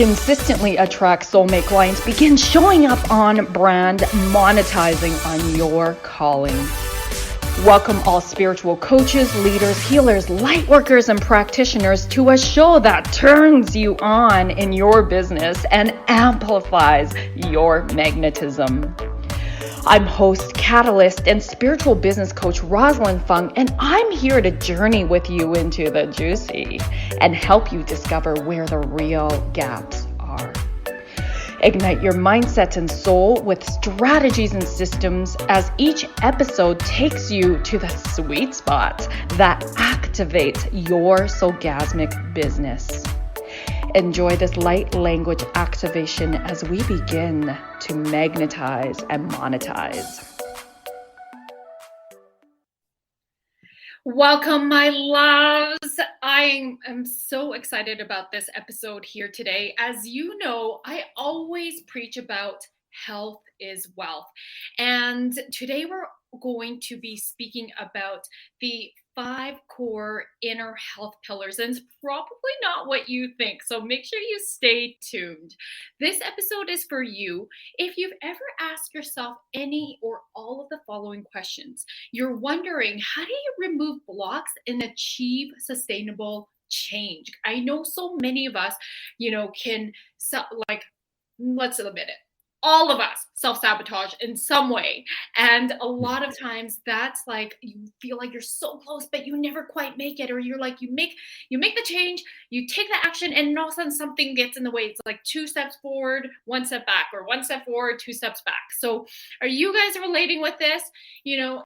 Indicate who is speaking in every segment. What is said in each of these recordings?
Speaker 1: consistently attract soulmate clients, begin showing up on brand, monetizing on your calling. Welcome all spiritual coaches, leaders, healers, light workers, and practitioners to a show that turns you on in your business and amplifies your magnetism. I'm host, catalyst, and spiritual business coach Rosalyn Fung, and I'm here to journey with you into the juicy and help you discover where the real gaps are. Ignite your mindset and soul with strategies and systems as each episode takes you to the sweet spot that activates your Soulgasmic business. Enjoy this light language activation as we begin to magnetize and monetize. Welcome, my loves. I am so excited about this episode here today. As you know, I always preach about health is wealth. And today we're going to be speaking about the 5 core inner health pillars, and it's probably not what you think, so make sure you stay tuned. This episode is for you if you've ever asked yourself any or all of the following questions. You're wondering, how do you remove blocks and achieve sustainable change? I know so many of us, can let's admit it. All of us self-sabotage in some way. And a lot of times that's like, you feel like you're so close, but you never quite make it. Or you're like, you make the change, you take the action, and all of a sudden something gets in the way. It's like 2 steps forward, 1 step back, or 1 step forward, 2 steps back. So are you guys relating with this?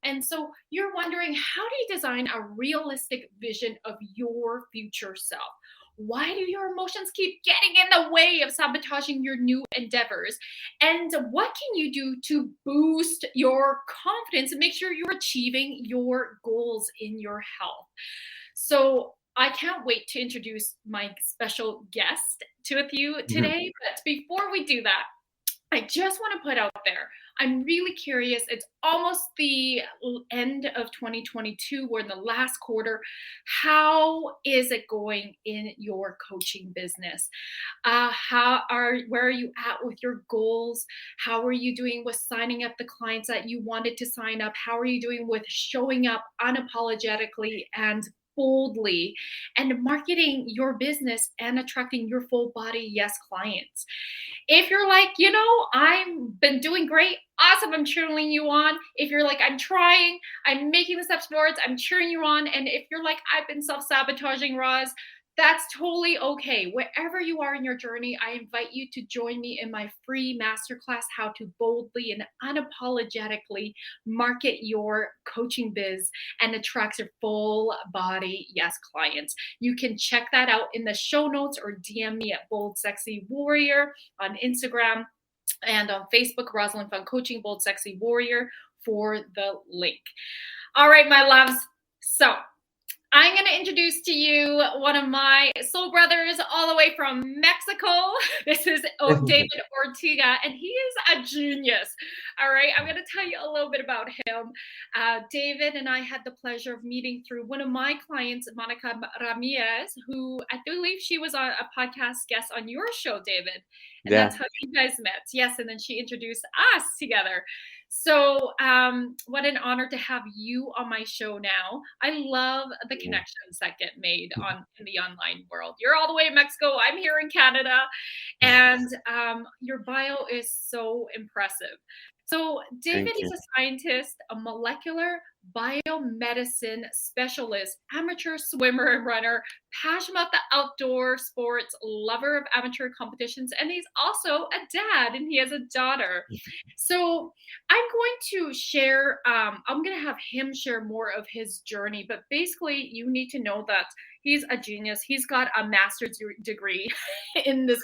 Speaker 1: And so you're wondering, how do you design a realistic vision of your future self? Why do your emotions keep getting in the way of sabotaging your new endeavors? And what can you do to boost your confidence and make sure you're achieving your goals in your health? So I can't wait to introduce my special guest to you today. But before we do that, I just want to put out there, I'm really curious. It's almost the end of 2022. We're in the last quarter. How is it going in your coaching business? Where are you at with your goals? How are you doing with signing up the clients that you wanted to sign up? How are you doing with showing up unapologetically and boldly and marketing your business and attracting your full body yes clients? If you're like, I've been doing great, awesome, I'm cheering you on. If you're like, I'm trying, I'm making the steps forwards, I'm cheering you on. And if you're like, I've been self-sabotaging, Roz, that's totally okay. Wherever you are in your journey, I invite you to join me in my free masterclass, How to Boldly and Unapologetically Market Your Coaching Biz and Attract Your Full Body Yes clients. You can check that out in the show notes or DM me at Bold Sexy Warrior on Instagram and on Facebook, Rosalyn Fung Coaching, Bold Sexy Warrior, for the link. All right, my loves. So I'm going to introduce to you one of my soul brothers all the way from Mexico. This is David Ortega, and he is a genius. All right, I'm going to tell you a little bit about him. David and I had the pleasure of meeting through one of my clients, Monica Ramirez, who I believe she was on a podcast guest on your show, David. And that's how you guys met. Yes, and then she introduced us together. So what an honor to have you on my show now. I love the connections that get made in the online world. You're all the way in Mexico. I'm here in Canada. And your bio is so impressive. So David is a scientist, a molecular biomedicine specialist, amateur swimmer and runner, passionate about the outdoor sports, lover of amateur competitions, and he's also a dad, and he has a daughter. So I'm going to share, I'm going to have him share more of his journey, but basically you need to know that he's a genius. He's got a master's degree in this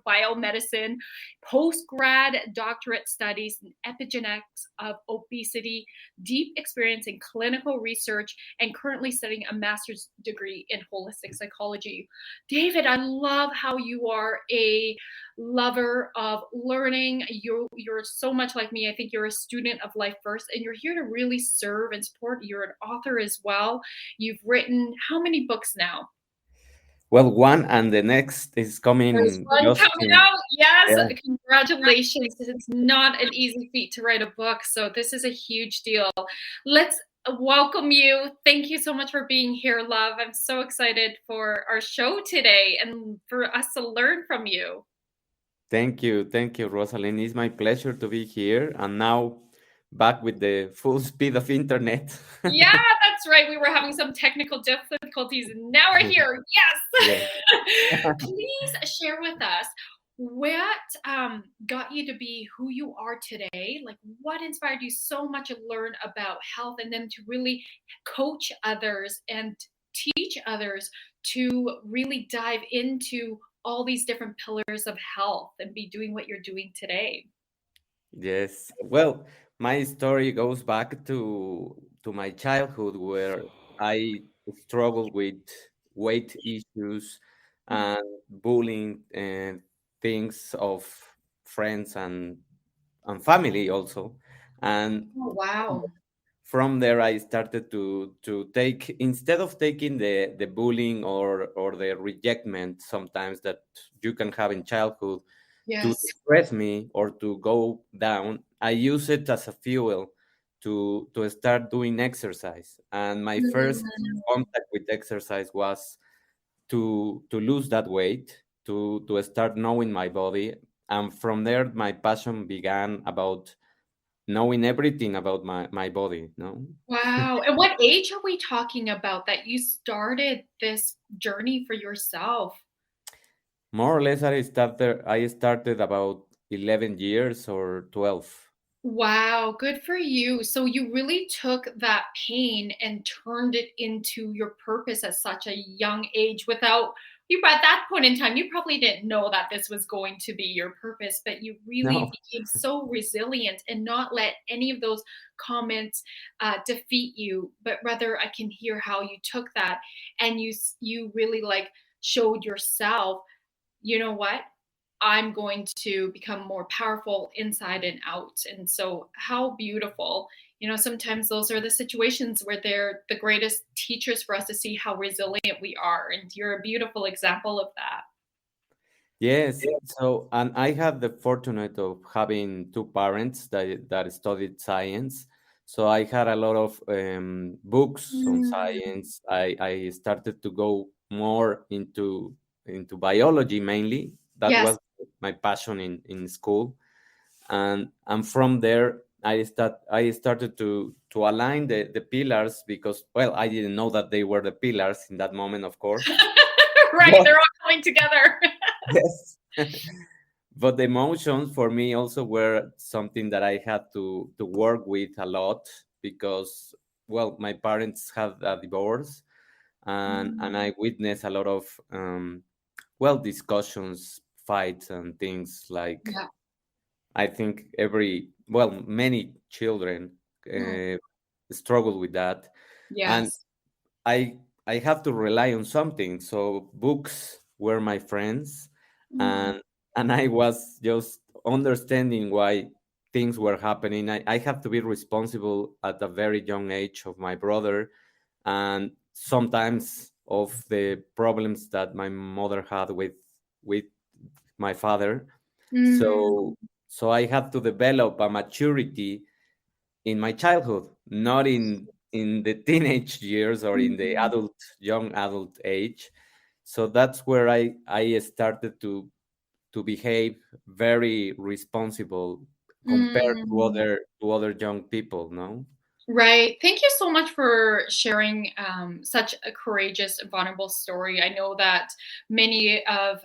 Speaker 1: biomedicine, postgrad doctorate studies in epigenetics of obesity, deep experience in clinical research, and currently studying a master's degree in holistic psychology. David, I love how you are a lover of learning. You're so much like me. I think you're a student of life first, and you're here to really serve and support. You're an author as well. You've written how many books now?
Speaker 2: well, one and the next is
Speaker 1: There's
Speaker 2: coming
Speaker 1: one
Speaker 2: just
Speaker 1: coming
Speaker 2: in.
Speaker 1: out. Yes,
Speaker 2: Yeah.
Speaker 1: congratulations. It's not an easy feat to write a book, so this is a huge deal. Let's welcome you. Thank you so much for being here, love. I'm so excited for our show today and for us to learn from you.
Speaker 2: Thank you, Rosalyn. It's my pleasure to be here and now back with the full speed of internet.
Speaker 1: Yeah, that's right. We were having some technical difficulties, and now we're here.
Speaker 2: Yeah.
Speaker 1: Yes. Please share with us what got you to be who you are today. Like, what inspired you so much to learn about health and then to really coach others and teach others to really dive into all these different pillars of health and be doing what you're doing today?
Speaker 2: Yes. Well, my story goes back to my childhood where I struggled with weight issues and bullying and things of friends and family also. And
Speaker 1: Oh, wow.
Speaker 2: from there I started to take, instead of taking the bullying or the rejectment sometimes that you can have in childhood to
Speaker 1: Yes.
Speaker 2: depress me or to go down, I use it as a fuel to start doing exercise. And my first
Speaker 1: Mm.
Speaker 2: contact with exercise was to lose that weight, to start knowing my body. And from there my passion began about knowing everything about my body, no?
Speaker 1: Wow. And what age are we talking about that you started this journey for yourself?
Speaker 2: More or less I started about 11 years or 12.
Speaker 1: Wow, good for you. So you really took that pain and turned it into your purpose at such a young age without you at that point in time you probably didn't know that this was going to be your purpose, but you really
Speaker 2: No.
Speaker 1: became so resilient and not let any of those comments defeat you, but rather I can hear how you took that and you really like showed yourself, you know what? I'm going to become more powerful inside and out. And so, how beautiful. You know, sometimes those are the situations where they're the greatest teachers for us to see how resilient we are. And you're a beautiful example of that.
Speaker 2: Yes, so and I had the fortunate of having two parents that studied science. So I had a lot of books on
Speaker 1: Mm.
Speaker 2: science. I started to go more into biology mainly. That
Speaker 1: Yes.
Speaker 2: was my passion in school. And from there I started to align the pillars because, well, I didn't know that they were the pillars in that moment, of course.
Speaker 1: Right. They're all coming together.
Speaker 2: Yes. But the emotions for me also were something that I had to work with a lot because, well, my parents had a divorce, and
Speaker 1: Mm.
Speaker 2: I witnessed a lot of well, discussions, fights, and things like,
Speaker 1: Yeah.
Speaker 2: I think many children
Speaker 1: Mm.
Speaker 2: uh, struggle with that. And
Speaker 1: Yes.
Speaker 2: I I have to rely on something. So books were my friends,
Speaker 1: Mm.
Speaker 2: and I was just understanding why things were happening. I have to be responsible at a very young age of my brother, and sometimes of the problems that my mother had with my father.
Speaker 1: Mm.
Speaker 2: So I had to develop a maturity in my childhood, not in the teenage years or in the
Speaker 1: Mm.
Speaker 2: young adult age. So that's where I started to behave very responsible compared
Speaker 1: Mm.
Speaker 2: to other young people, no?
Speaker 1: Right. Thank you so much for sharing such a courageous and vulnerable story. I know that many of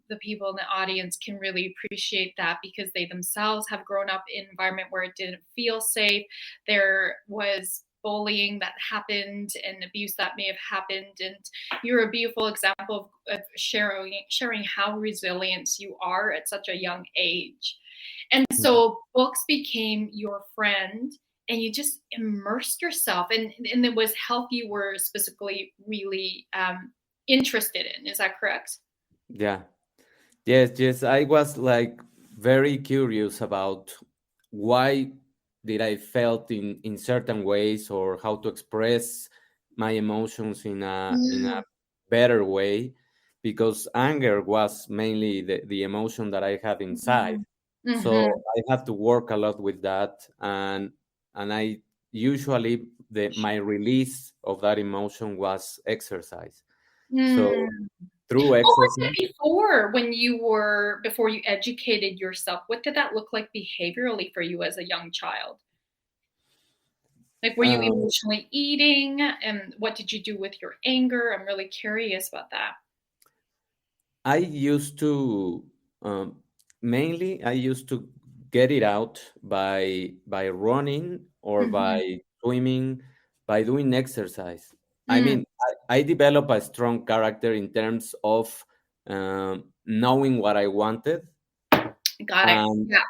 Speaker 1: the people in the audience can really appreciate that because they themselves have grown up in an environment where it didn't feel safe. There was bullying that happened and abuse that may have happened, and you're a beautiful example of sharing how resilient you are at such a young age. And
Speaker 2: Mhm.
Speaker 1: so books became your friend and you just immersed yourself, and it was health you were specifically really interested in. Is that correct?
Speaker 2: Yeah. Yes. I was like very curious about why did I felt in certain ways or how to express my emotions in a
Speaker 1: Mm.
Speaker 2: better way. because anger was mainly the emotion that I have inside.
Speaker 1: Mm-hmm.
Speaker 2: So I have to work a lot with that, and I usually my release of that emotion was exercise. So
Speaker 1: Mm.
Speaker 2: through
Speaker 1: What was it
Speaker 2: exercise,
Speaker 1: before before you educated yourself? What did that look like behaviorally for you as a young child? Like, were you
Speaker 2: um,
Speaker 1: emotionally eating? And what did you do with your anger? I'm really curious about that.
Speaker 2: I used to um, mainly I used to get it out by running or
Speaker 1: Mhm.
Speaker 2: by swimming, by doing exercise. I
Speaker 1: Mm,
Speaker 2: mean, I develop a strong character in terms of knowing what I wanted
Speaker 1: got it.
Speaker 2: and
Speaker 1: Yeah,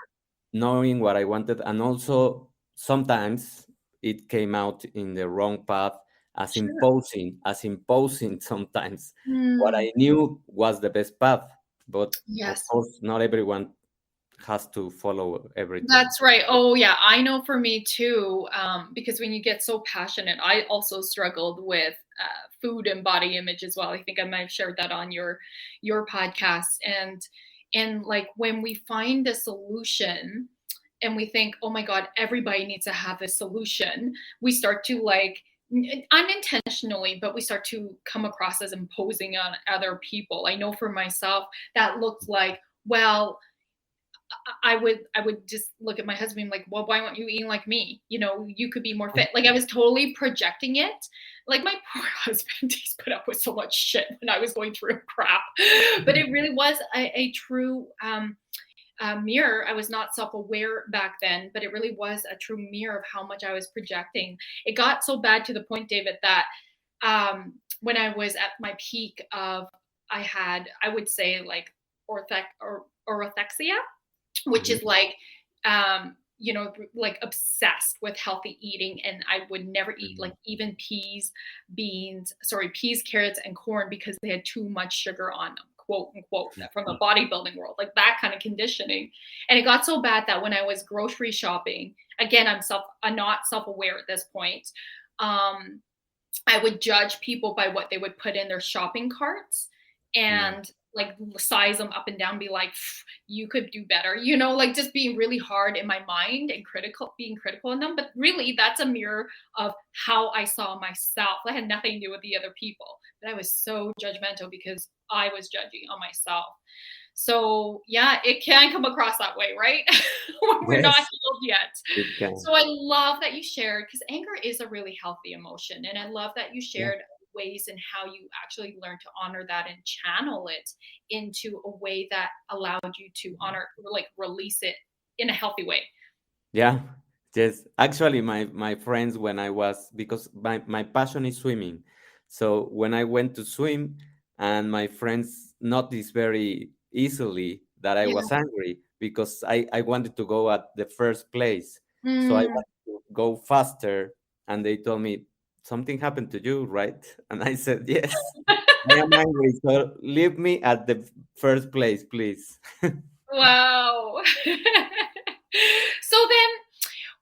Speaker 2: knowing what I wanted, and also sometimes it came out in the wrong path
Speaker 1: sure.
Speaker 2: as imposing sometimes what
Speaker 1: Mm,
Speaker 2: I knew was the best path. But of
Speaker 1: yes.
Speaker 2: course, not everyone has to follow everything.
Speaker 1: That's right. Oh, yeah. I know for me too, because when you get so passionate, I also struggled with food and body image as well. I think I might have shared that on your podcast. And like when we find a solution and we think, oh my God, everybody needs to have this solution, we start to like unintentionally, but we start to come across as imposing on other people. I know for myself that looked like, well, I would just look at my husband like, well, why aren't you eating like me? You know, you could be more fit. Like I was totally projecting it. Like my poor husband, he's put up with so much shit when I was going through crap. But it really was a true mirror. I was not self-aware back then, but it really was a true mirror of how much I was projecting. It got so bad to the point, David, that when I was at my peak of, I would say like orthexia, which
Speaker 2: Mhm.
Speaker 1: is like like obsessed with healthy eating, and I would never eat like
Speaker 2: Mhm.
Speaker 1: even peas, carrots, and corn because they had too much sugar on them, quote unquote, from the bodybuilding world, like that kind of conditioning. And it got so bad that when I was grocery shopping, again, I'm not self-aware at this point. um I would judge people by what they would put in their shopping carts
Speaker 2: Yeah.
Speaker 1: and like size them up and down, be like, you could do better, like just being really hard in my mind and being critical in them. But really, that's a mirror of how I saw myself. That had nothing to do with the other people. But I was so judgmental because I was judging on myself. So yeah, it can come across that way, right? When we're not
Speaker 2: Yes,
Speaker 1: healed yet.
Speaker 2: it can.
Speaker 1: So I love that you shared, because anger is a really healthy emotion. And I love that you
Speaker 2: Yeah.
Speaker 1: shared ways in how you actually learned to honor that and channel it into a way that allowed you to honor, like release it in a healthy way.
Speaker 2: Yeah, yes. Actually, my friends, when I was, because my passion is swimming, so when I went to swim, and my friends noticed very easily that I
Speaker 1: Yeah.
Speaker 2: was angry because I wanted to go at the first place, so I
Speaker 1: Mm.
Speaker 2: wanted to go faster, and they told me something happened to you, right? And I said, yes, I am angry, so leave me at the first place, please.
Speaker 1: Wow. So then,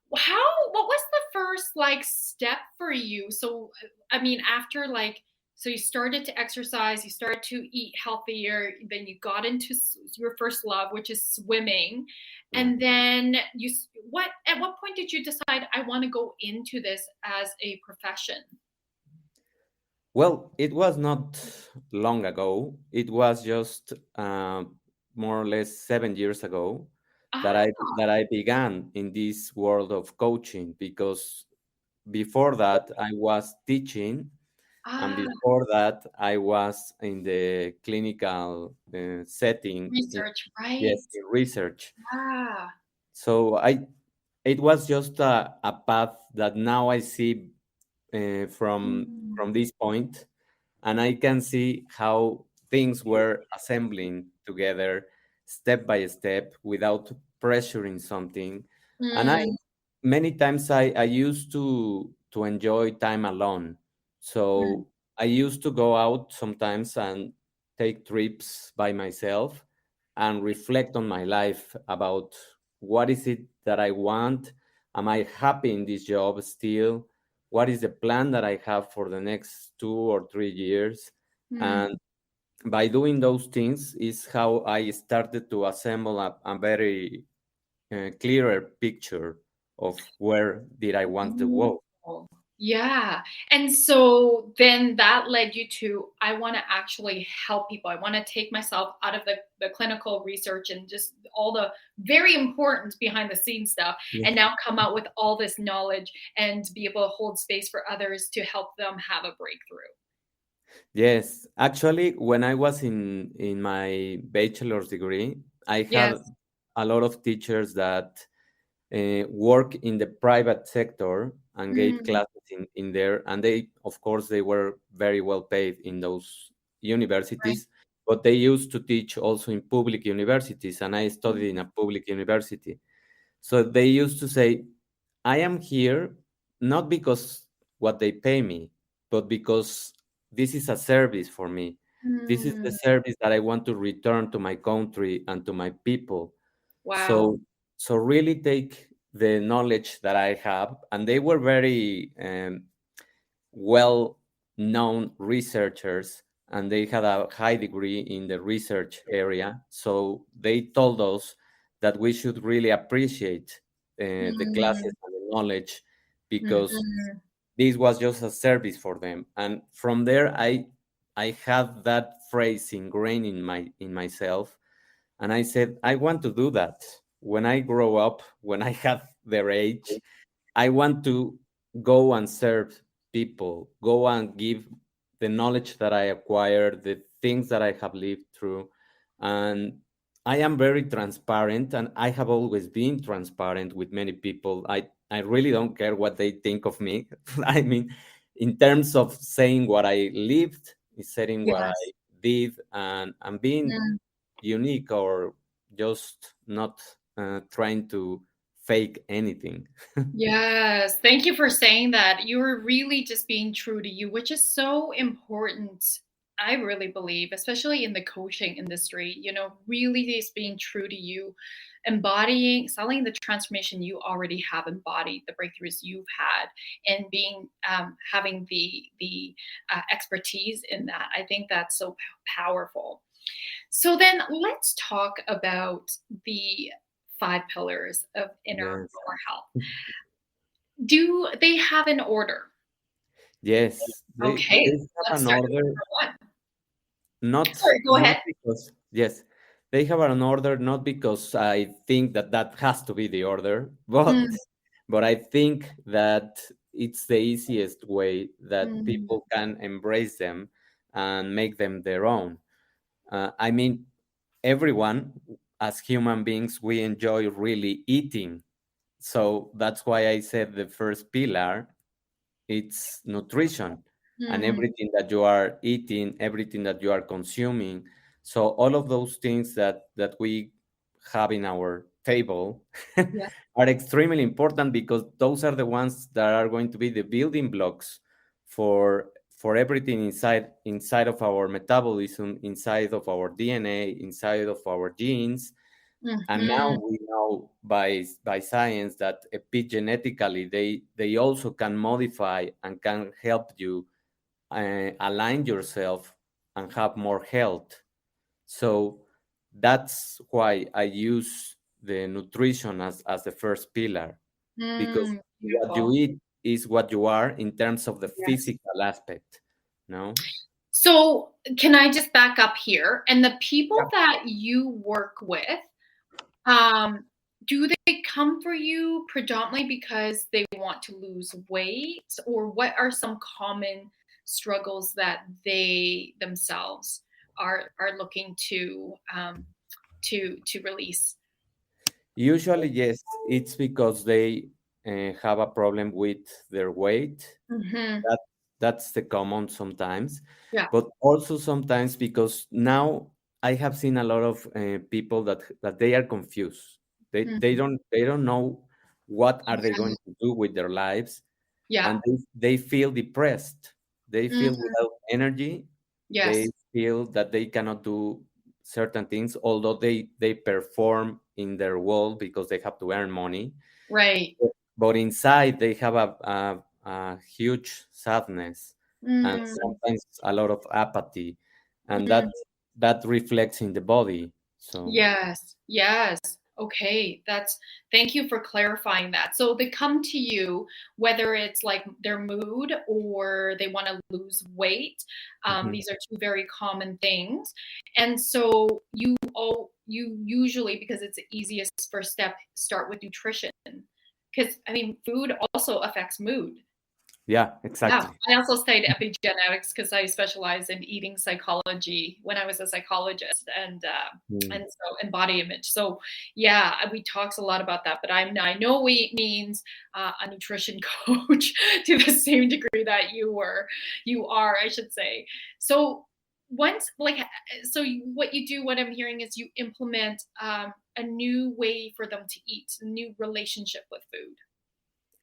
Speaker 1: what was the first like step for you? So I mean, after like, so you started to exercise, you started to eat healthier, then you got into your first love, which is swimming.
Speaker 2: Yeah.
Speaker 1: And then at what point did you decide, I want to go into this as a profession?
Speaker 2: Well, it was not long ago. It was just more or less 7 years ago that
Speaker 1: Ah,
Speaker 2: I began in this world of coaching, because before that I was teaching, and
Speaker 1: ah,
Speaker 2: before that I was in the clinical setting.
Speaker 1: research, right?
Speaker 2: Yes, in research.
Speaker 1: Ah.
Speaker 2: So it was just a path that now I see
Speaker 1: Mm,
Speaker 2: from this point, and I can see how things were assembling together step by step without pressuring something. And I
Speaker 1: mm,
Speaker 2: many times I used to enjoy time alone.
Speaker 1: mm,
Speaker 2: So I used to go out sometimes and take trips by myself and reflect on my life about what is it that I want. Am I happy in this job still? What is the plan that I have for the next 2 or 3 years?
Speaker 1: mm,
Speaker 2: And by doing those things is how I started to assemble a very clearer picture of where did I want to
Speaker 1: Mm.
Speaker 2: go.
Speaker 1: Yeah. And so then that led you to, I want to actually help people. I want to take myself out of the clinical research and just all the very important behind the scenes stuff, and
Speaker 2: Yes.
Speaker 1: now come out with all this knowledge and be able to hold space for others to help them have a breakthrough.
Speaker 2: Yes, actually, when I was in my bachelor's degree, I had
Speaker 1: Yes.
Speaker 2: a lot of teachers that work in the private sector and gave
Speaker 1: Mm,
Speaker 2: classes in there, and they, of course, they were very well paid in those
Speaker 1: right.
Speaker 2: universities, but they used to teach also in public universities, and I studied in
Speaker 1: Mm,
Speaker 2: a public university. So they used to say, I am here not because what they pay me, but because this is a service for me. This is the
Speaker 1: mm,
Speaker 2: service that I want to return to my country and to my people.
Speaker 1: wow.
Speaker 2: So, so really take the knowledge that I have, and they were very well known researchers, and they had a high degree in the research area. So they told us that we should really appreciate the classes
Speaker 1: Mm,
Speaker 2: and the knowledge, because
Speaker 1: mhm.
Speaker 2: this was just a service for them. And from there, I had that phrase ingrained in myself, and I said, I want to do that when I grow up, when I have their age. I want to go and serve people, go and give the knowledge that I acquired, the things that I have lived through. And I am very transparent, and I have always been transparent with many people. I really don't care what they think of me. I mean, in terms of saying what I lived, saying what I
Speaker 1: Yes.
Speaker 2: did, and being
Speaker 1: Mm.
Speaker 2: unique, or just not trying to fake anything.
Speaker 1: Yes, thank you for saying that. You were really just being true to you, which is so important. I really believe, especially in the coaching industry, really just being true to you, embodying, selling the transformation you already have embodied, the breakthroughs you've had, and being having the expertise in that. I think that's so powerful. So then, let's talk about the 5 pillars of inner
Speaker 2: Yes.
Speaker 1: health. Do they have an order?
Speaker 2: Yes, they
Speaker 1: Okay,
Speaker 2: have
Speaker 1: let's
Speaker 2: an
Speaker 1: start with
Speaker 2: order,
Speaker 1: number 1.
Speaker 2: not
Speaker 1: Sorry, go
Speaker 2: not
Speaker 1: ahead.
Speaker 2: because yes, they have an order not because I think that that has to be the order,
Speaker 1: Mm,
Speaker 2: but I think that it's the easiest way that
Speaker 1: mm,
Speaker 2: people can embrace them and make them their own. I mean, everyone as human beings, we enjoy really eating. So that's why I said the first pillar, it's nutrition, and
Speaker 1: mm,
Speaker 2: everything that you are eating, everything that you are consuming. So all of those things that we have in our table
Speaker 1: yes,
Speaker 2: are extremely important, because those are the ones that are going to be the building blocks for everything inside of our metabolism, inside of our DNA, inside of our genes. And now
Speaker 1: mhm,
Speaker 2: we know by science that epigenetically they also can modify and can help you align yourself and have more health. So that's why I use the nutrition as the first pillar, because what you
Speaker 1: beautiful.
Speaker 2: eat is what you are in terms of the
Speaker 1: Yes.
Speaker 2: physical aspect. No.
Speaker 1: So, can I just back up here? And the
Speaker 2: Yeah.
Speaker 1: people that you work with, um, do they come for you predominantly because they want to lose weight, or what are some common struggles that they themselves are looking to release?
Speaker 2: Usually, yes, it's because they have a problem with their weight.
Speaker 1: Hmm.
Speaker 2: That that's the common sometimes,
Speaker 1: Yeah.
Speaker 2: but also sometimes because now I have seen a lot of people that they are confused.
Speaker 1: Mhm.
Speaker 2: They don't know what are they going to do with their lives,
Speaker 1: Yeah.
Speaker 2: and they feel depressed. They feel
Speaker 1: Mhm.
Speaker 2: without energy. They
Speaker 1: Yes.
Speaker 2: feel that they cannot do certain things, although they perform in their world because they have to earn money.
Speaker 1: Right.
Speaker 2: But inside they have a huge sadness, and
Speaker 1: Mm,
Speaker 2: sometimes a lot of apathy, and
Speaker 1: mm,
Speaker 2: that reflects in the body. So
Speaker 1: Yes, yes. Okay, that's thank you for clarifying that. So they come to you whether it's like their mood or they want to lose weight.
Speaker 2: mhm.
Speaker 1: These are two very common things. And so you usually, because it's the easiest first step, start with nutrition. Because I mean, food also affects mood.
Speaker 2: Yeah,
Speaker 1: Yeah,
Speaker 2: exactly.
Speaker 1: I also studied epigenetics because I specialized in eating psychology when I was a psychologist,
Speaker 2: Mm.
Speaker 1: and so and body image. So yeah, we talked a lot about that. But I know it means a nutrition coach to the same degree that you are, I should say. So once like what you do, what I'm hearing is you implement a new way for them to eat, a new relationship with food.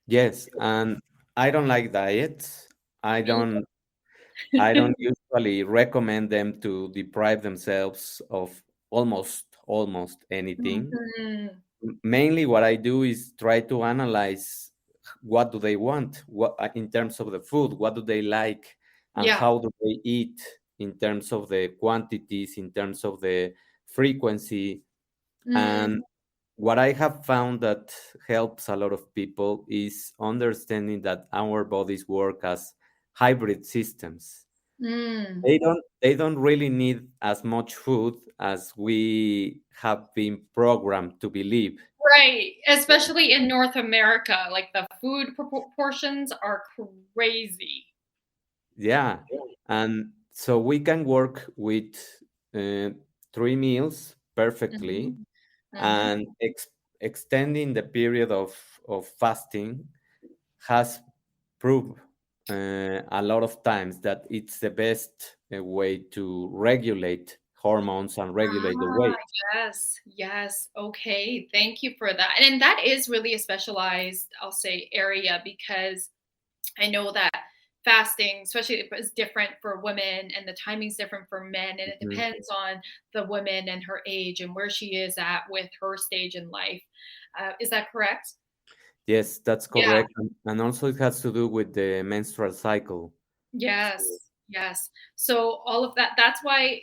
Speaker 2: Yes, and I don't like diets. I
Speaker 1: Me
Speaker 2: don't I don't usually recommend them to deprive themselves of almost anything.
Speaker 1: Mhm.
Speaker 2: Mainly what I do is try to analyze what do they want, what in terms of the food, what do they like, and
Speaker 1: Yeah.
Speaker 2: how do they eat in terms of the quantities, in terms of the frequency. And
Speaker 1: Mm,
Speaker 2: what I have found that helps a lot of people is understanding that our bodies work as hybrid systems.
Speaker 1: mm.
Speaker 2: They don't really need as much food as we have been programmed to believe.
Speaker 1: Right, especially in North America, like the food proportions are crazy.
Speaker 2: Yeah, and so we can work with uh, 3 meals perfectly,
Speaker 1: Mhm, mhm.
Speaker 2: and extending the period of fasting has proved a lot of times that it's the best way to regulate hormones and regulate the
Speaker 1: Ah,
Speaker 2: weight.
Speaker 1: yes, yes. Okay, thank you for that. And that is really a specialized, I'll say, area because I know that fasting, especially is different for women and the timing's different for men. And it
Speaker 2: Mhm.
Speaker 1: depends on the woman and her age and where she is at with her stage in life. Is that correct?
Speaker 2: Yes, that's
Speaker 1: Yeah.
Speaker 2: correct. And also it has to do with the menstrual cycle. So,
Speaker 1: Yes, yes. So all of that, that's why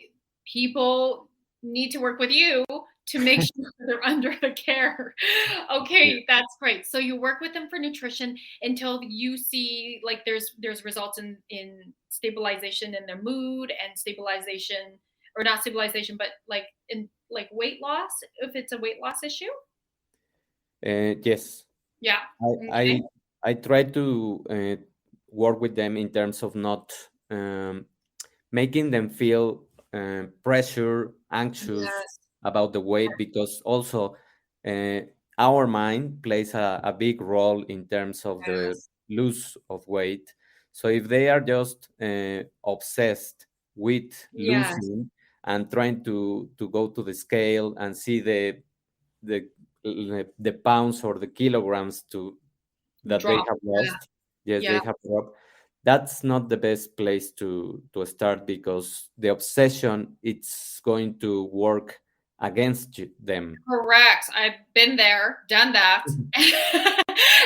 Speaker 1: people need to work with you to make sure they're under the care.
Speaker 2: yeah.
Speaker 1: Okay, that's great. So you work with them for nutrition until you see like there's results in stabilization in their mood and stabilization or not stabilization, but like in like weight loss if it's a weight loss issue.
Speaker 2: Yes,
Speaker 1: Yeah.
Speaker 2: I I
Speaker 1: Okay.
Speaker 2: I try to work with them in terms of not making them feel pressure, anxious
Speaker 1: Yes.
Speaker 2: about the weight, because also uh, our mind plays a big role in terms of the
Speaker 1: Yes.
Speaker 2: loss of weight. So if they are just obsessed with
Speaker 1: Yes.
Speaker 2: losing and trying to go to the scale and see the the pounds or the kilograms to that they
Speaker 1: Drop.
Speaker 2: have
Speaker 1: Yeah.
Speaker 2: lost. Yes,
Speaker 1: Yeah.
Speaker 2: they have dropped. That's not the best place to start, because the obsession it's going to work against them.
Speaker 1: Correct. I've been there, done that.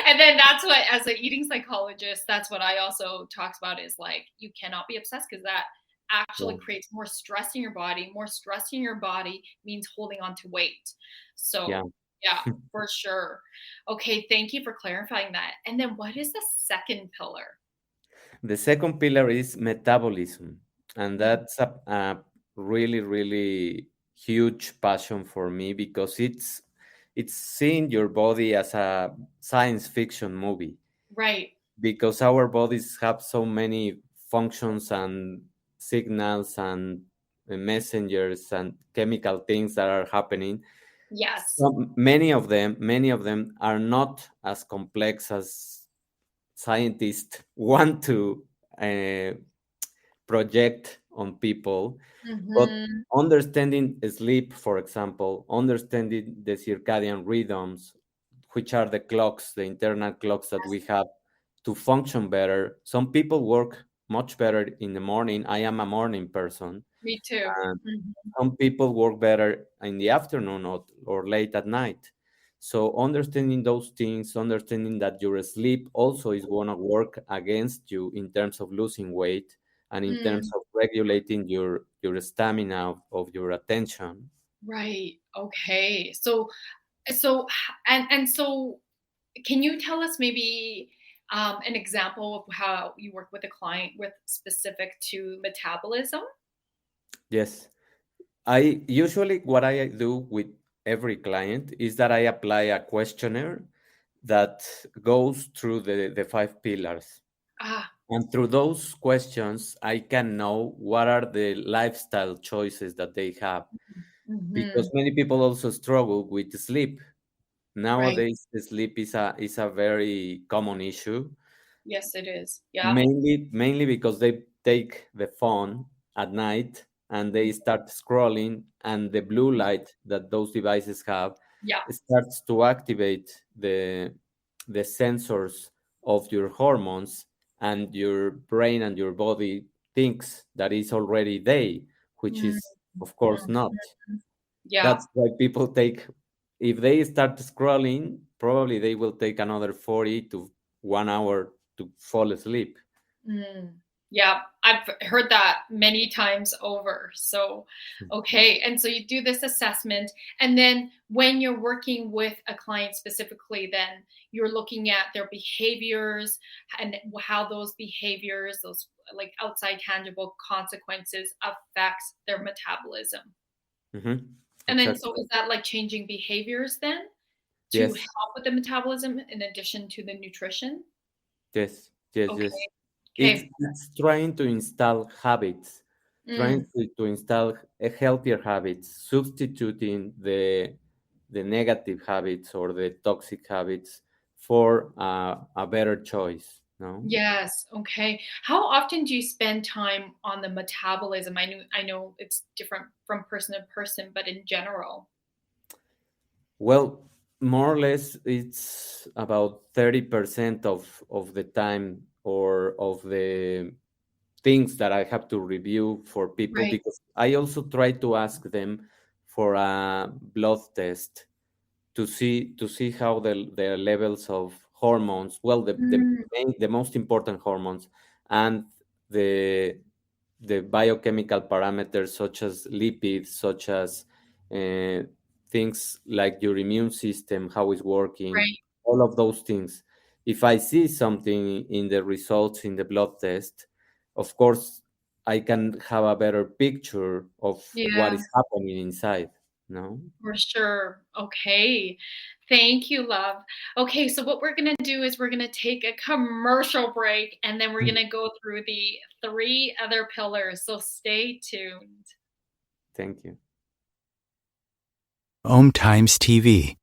Speaker 1: And then that's what, as an eating psychologist, that's what I also talks about is like you cannot be obsessed because that
Speaker 2: Yeah.
Speaker 1: actually creates more stress in your body. More stress in your body means holding on to weight.
Speaker 2: Yeah.
Speaker 1: So yeah, for sure. Okay, thank you for clarifying that. And then what is the second pillar?
Speaker 2: The second pillar is metabolism, and
Speaker 1: Mm,
Speaker 2: that's a really, really huge passion for me, because it's seeing your body as a science fiction movie,
Speaker 1: right.
Speaker 2: because our bodies have so many functions and signals and messengers and chemical things that are happening.
Speaker 1: Yes.
Speaker 2: Many of them are not as complex as scientists want to uh, project on people. But
Speaker 1: Hmm.
Speaker 2: understanding sleep, for example, understanding the circadian rhythms, which are the clocks, the internal clocks that we have to function better. Some people work much better in the morning. I am a morning person.
Speaker 1: Me too.
Speaker 2: And
Speaker 1: Mhm.
Speaker 2: some people work better in the afternoon, or late at night. So understanding those things, understanding that your sleep also is going to work against you in terms of losing weight, and in terms
Speaker 1: Mm,
Speaker 2: of regulating your stamina of your attention.
Speaker 1: right. Okay. So can you tell us maybe an example of how you work with a client with specific to metabolism?
Speaker 2: Yes. I usually what I do with every client is that I apply a questionnaire that goes through the five pillars.
Speaker 1: Ah,
Speaker 2: And through those questions, I can know what are the lifestyle choices that they have.
Speaker 1: hmm,
Speaker 2: Because many people also struggle with sleep.
Speaker 1: right.
Speaker 2: Nowadays, the sleep is a very common issue.
Speaker 1: Yes, it is. Yeah.
Speaker 2: Mainly because they take the phone at night and they start scrolling, and the blue light that those devices have
Speaker 1: Yeah.
Speaker 2: starts to activate the sensors of your hormones, and your brain and your body thinks that it's already day, which
Speaker 1: Mm,
Speaker 2: is of course
Speaker 1: mm,
Speaker 2: not.
Speaker 1: yeah.
Speaker 2: That's why people take, if they start scrolling, probably they will take another 40 to 1 hour to fall asleep.
Speaker 1: Mm, yeah, I've heard that many times over. So, okay. And so you do this assessment. And then when you're working with a client specifically, then you're looking at their behaviors and how those behaviors, those like outside tangible consequences affects their metabolism. And then,
Speaker 2: Exactly.
Speaker 1: so is that like changing behaviors then to
Speaker 2: Yes,
Speaker 1: help with the metabolism in addition to the nutrition?
Speaker 2: yes, yes, yes.
Speaker 1: Okay. Okay.
Speaker 2: It's trying to install habits, trying
Speaker 1: Mm,
Speaker 2: to install a healthier habits, substituting the negative habits or the toxic habits for a better choice. No.
Speaker 1: yes. Okay. How often do you spend time on the metabolism? I know it's different from person to person, but in general.
Speaker 2: Well, more or less, it's about 30% of the time or of the things that I have to review for people,
Speaker 1: Right.
Speaker 2: because I also try to ask them for a blood test to see how the levels of hormones, well,
Speaker 1: Mm,
Speaker 2: the most important hormones, and the the biochemical parameters such as lipids, such as uh, things like your immune system, how it's working,
Speaker 1: right.
Speaker 2: all of those things. If I see something in the results in the blood test, of course, I can have a better picture of what
Speaker 1: Yeah,
Speaker 2: is happening inside. No.
Speaker 1: for sure. Okay. Thank you, love. Okay, so what we're going to do is we're going to take a commercial break and then we're going to go through the three other pillars. So stay tuned.
Speaker 2: Thank you.
Speaker 3: OMTimes TV.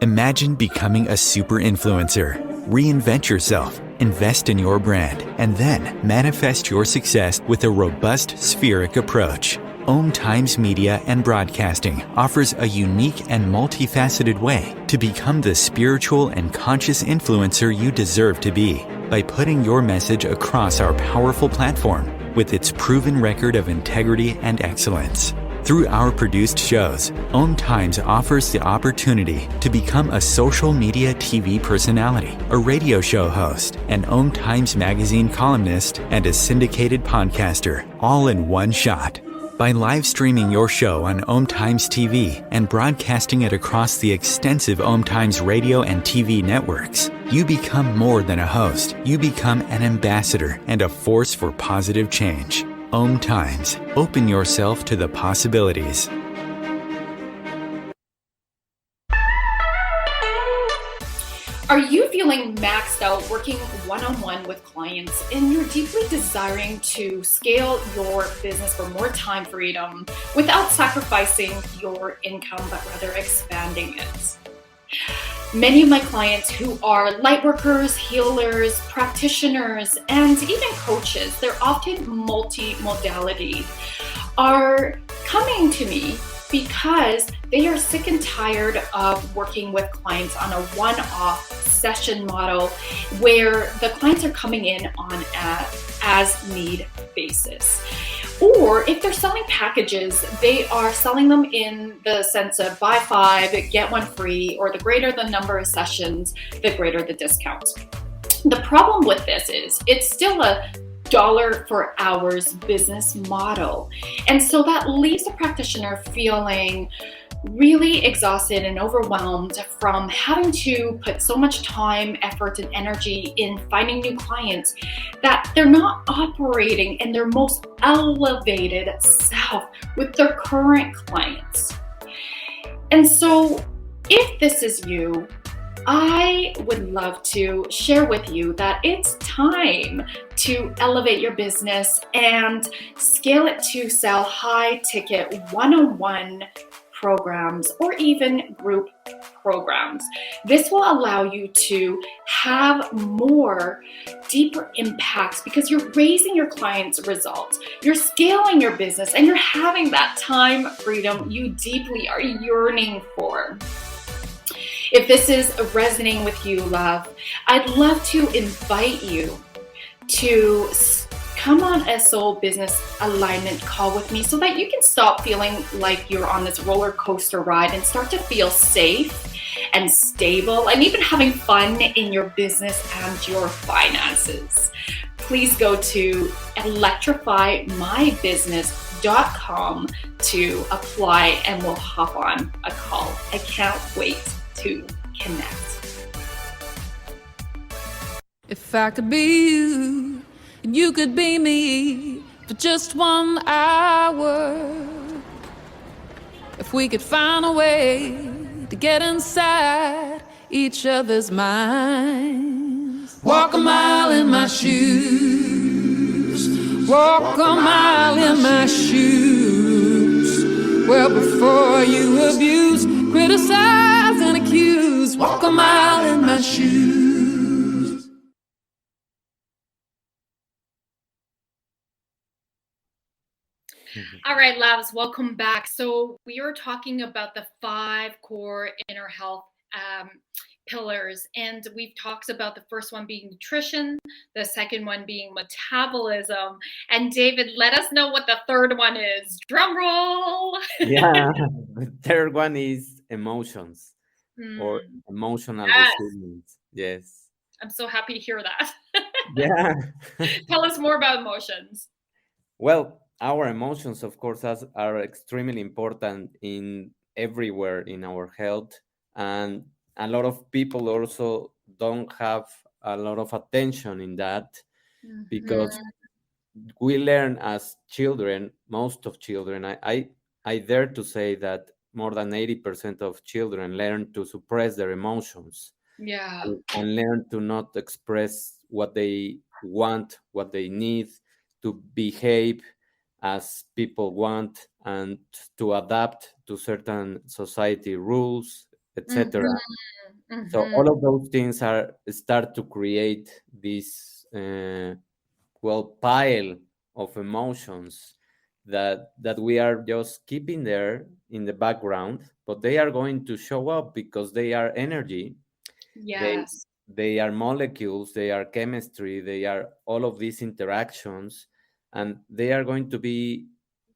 Speaker 3: Imagine becoming a super influencer. Reinvent yourself, invest in your brand, and then manifest your success with a robust spheric approach. OMTimes Media and Broadcasting offers a unique and multifaceted way to become the spiritual and conscious influencer you deserve to be by putting your message across our powerful platform with its proven record of integrity and excellence. Through our produced shows, OMTimes offers the opportunity to become a social media TV personality, a radio show host, an OMTimes magazine columnist, and a syndicated podcaster, all in one shot. By live streaming your show on OMTimes TV and broadcasting it across the extensive OMTimes radio and TV networks, you become more than a host. You become an ambassador and a force for positive change. OMTimes. Open yourself to the possibilities.
Speaker 1: Are you feeling maxed out working one-on-one with clients and you're deeply desiring to scale your business for more time freedom without sacrificing your income, but rather expanding it? Many of my clients who are light workers, healers, practitioners, and even coaches, they're often multi-modality, are coming to me because they are sick and tired of working with clients on a one-off session model where the clients are coming in on an as-need basis. Or if they're selling packages, they are selling them in the sense of buy 5, get 1 free, or the greater the number of sessions, the greater the discount. The problem with this is it's still a dollar for hours business model. And so that leaves the practitioner feeling really exhausted and overwhelmed from having to put so much time, effort, and energy in finding new clients that they're not operating in their most elevated self with their current clients. And so, if this is you, I would love to share with you that it's time to elevate your business and scale it to sell high ticket one-on-one programs or even group programs. This will allow you to have more deeper impacts because you're raising your clients' results, you're scaling your business, and you're having that time freedom you deeply are yearning for. If this is resonating with you, love, I'd love to invite you to come on a soul business alignment call with me so that you can stop feeling like you're on this roller coaster ride and start to feel safe and stable and even having fun in your business and your finances. Please go to electrifymybusiness.com to apply and we'll hop on a call. I can't wait to connect.
Speaker 4: If I could be you and you could be me for just 1 hour, if we could find a way to get inside each other's minds, walk a mile in my shoes, walk a mile in my shoes. Well, before you abuse, criticize and accuse, walk a mile in my shoes.
Speaker 1: All right, loves, welcome back. So we are talking about the 5 core inner health pillars, and we've talked about the first one being nutrition, the second one being metabolism, and David, let us know what the third one is. Drum roll.
Speaker 2: Yeah, the third one is emotions or emotional
Speaker 1: Yes.
Speaker 2: resilience. Yes.
Speaker 1: I'm so happy to hear that.
Speaker 2: Yeah.
Speaker 1: Tell us more about emotions.
Speaker 2: Well, our emotions, of course, are extremely important in everywhere in our health, and a lot of people also don't have a lot of attention in that because we learn as children, most of children, I dare to say that more than 80% of children learn to suppress their emotions.
Speaker 1: Yeah.
Speaker 2: And learn to not express what they want, what they need, to behave as people want, and to adapt to certain society rules, etc. So all of those things start to create this pile of emotions that we are just keeping there in the background, but they are going to show up because they are energy.
Speaker 1: Yes.
Speaker 2: They are molecules, they are chemistry, they are all of these interactions, and they are going to be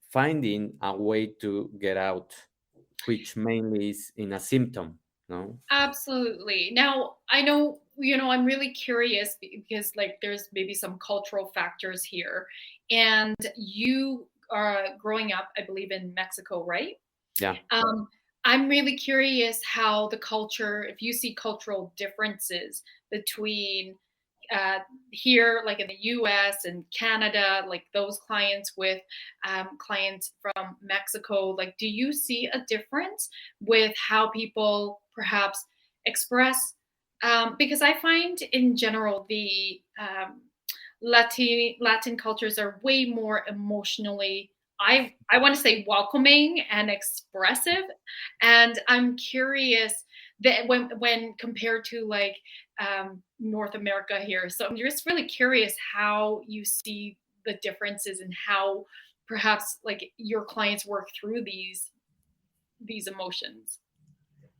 Speaker 2: finding a way to get out, which mainly is in a symptom, no?
Speaker 1: Absolutely. Now, I know, I'm really curious because like there's maybe some cultural factors here. And you are growing up, I believe, in Mexico, right?
Speaker 2: Yeah.
Speaker 1: I'm really curious how the culture, if you see cultural differences between here, like in the US and Canada, like those clients with clients from Mexico, like, do you see a difference with how people perhaps express? Because I find in general the Latin cultures are way more emotionally, I want to say, welcoming and expressive, and I'm curious that when compared to like North America here. So I'm just really curious how you see the differences and how perhaps like your clients work through these emotions.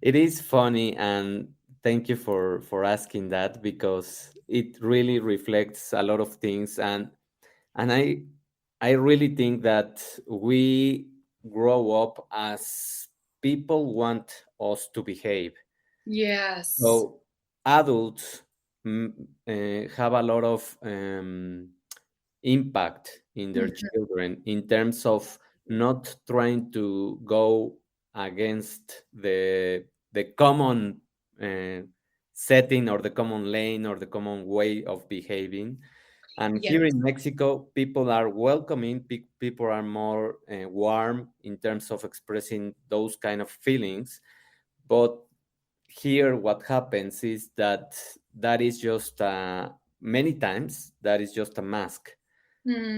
Speaker 2: It is funny, and thank you for asking that, because it really reflects a lot of things, and I really think that we grow up as people want us to behave.
Speaker 1: Yes.
Speaker 2: So adults have a lot of impact in their
Speaker 1: Mhm.
Speaker 2: children in terms of not trying to go against the common uh, setting or the common lane or the common way of behaving. And here
Speaker 1: Yes.
Speaker 2: in Mexico, people are welcoming, people are more warm in terms of expressing those kind of feelings. But here, what happens is that that is just many times that is just a mask.